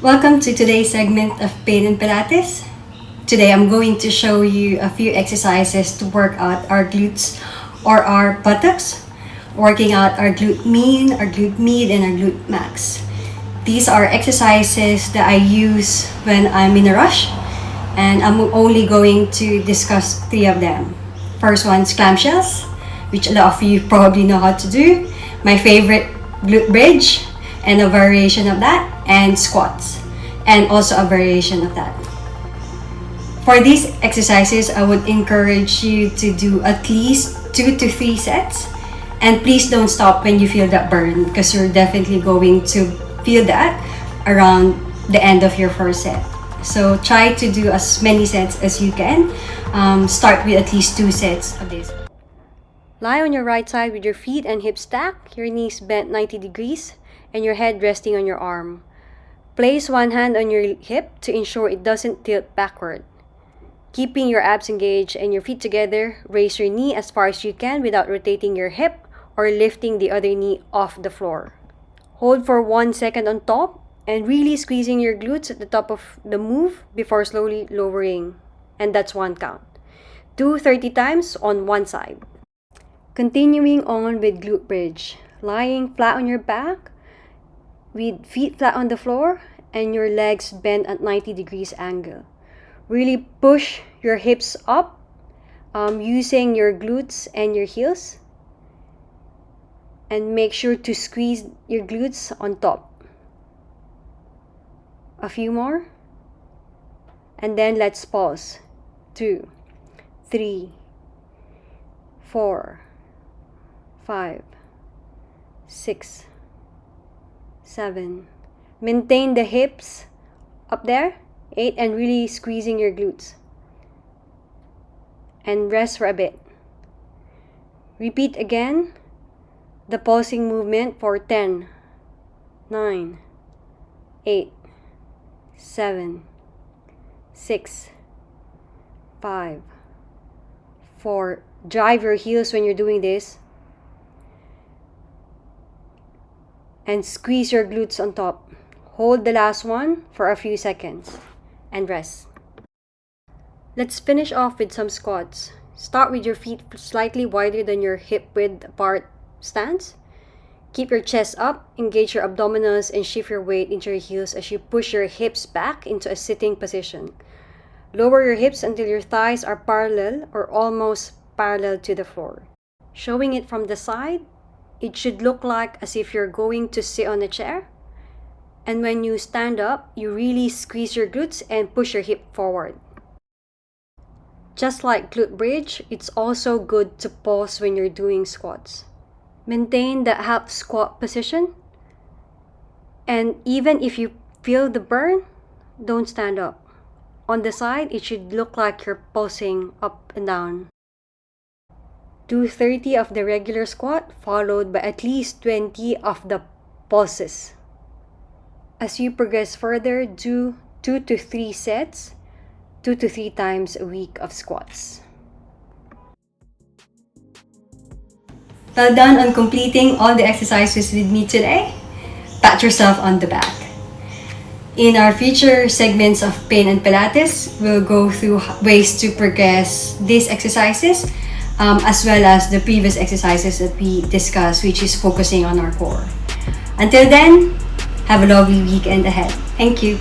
Welcome to today's segment of Pain and Pilates. Today I'm going to show you a few exercises to work out our glutes or our buttocks, working out our glute mean, our glute mid, and our glute max. These are exercises that I use when I'm in a rush, and I'm only going to discuss three of them. First one's clamshells, which a lot of you probably know how to do. My favorite, glute bridge, and a variation of that, and squats, and also a variation of that. For these exercises, I would encourage you to do at least 2 to 3 sets, and please don't stop when you feel that burn, because you're definitely going to feel that around the end of your first set. So try to do as many sets as you can. Start with at least 2 sets of this. Lie on your right side with your feet and hips stacked, your knees bent 90 degrees, and your head resting on your arm. Place one hand on your hip to ensure it doesn't tilt backward. Keeping your abs engaged and your feet together, raise your knee as far as you can without rotating your hip or lifting the other knee off the floor. Hold for 1 second on top and really squeezing your glutes at the top of the move before slowly lowering. And that's 1 count. Do 30 times on one side. Continuing on with glute bridge. Lying flat on your back with feet flat on the floor and your legs bent at 90 degrees angle. Really push your hips up using your glutes and your heels, and make sure to squeeze your glutes on top. A few more, and then let's pause. 2, 3, 4, 5, 6, 7. Maintain the hips up there. 8, and really squeezing your glutes. And rest for a bit. Repeat again the pulsing movement for 10, 9, 8, 7, 6, 5, 4. Drive your heels when you're doing this. And squeeze your glutes on top. Hold the last one for a few seconds and rest. Let's finish off with some squats. Start with your feet slightly wider than your hip width apart stance. Keep your chest up, engage your abdominals, and shift your weight into your heels as you push your hips back into a sitting position. Lower your hips until your thighs are parallel or almost parallel to the floor. Showing it from the side, it should look like as if you're going to sit on a chair. And when you stand up, you really squeeze your glutes and push your hip forward. Just like glute bridge, it's also good to pause when you're doing squats. Maintain the half squat position. And even if you feel the burn, don't stand up. On the side, it should look like you're pulsing up and down. Do 30 of the regular squat, followed by at least 20 of the pulses. As you progress further, do 2 to 3 sets, 2 to 3 times a week of squats. Well done on completing all the exercises with me today. Pat yourself on the back. In our future segments of Pain and Pilates, we'll go through ways to progress these exercises, as well as the previous exercises that we discussed, which is focusing on our core. Until then, have a lovely weekend ahead. Thank you.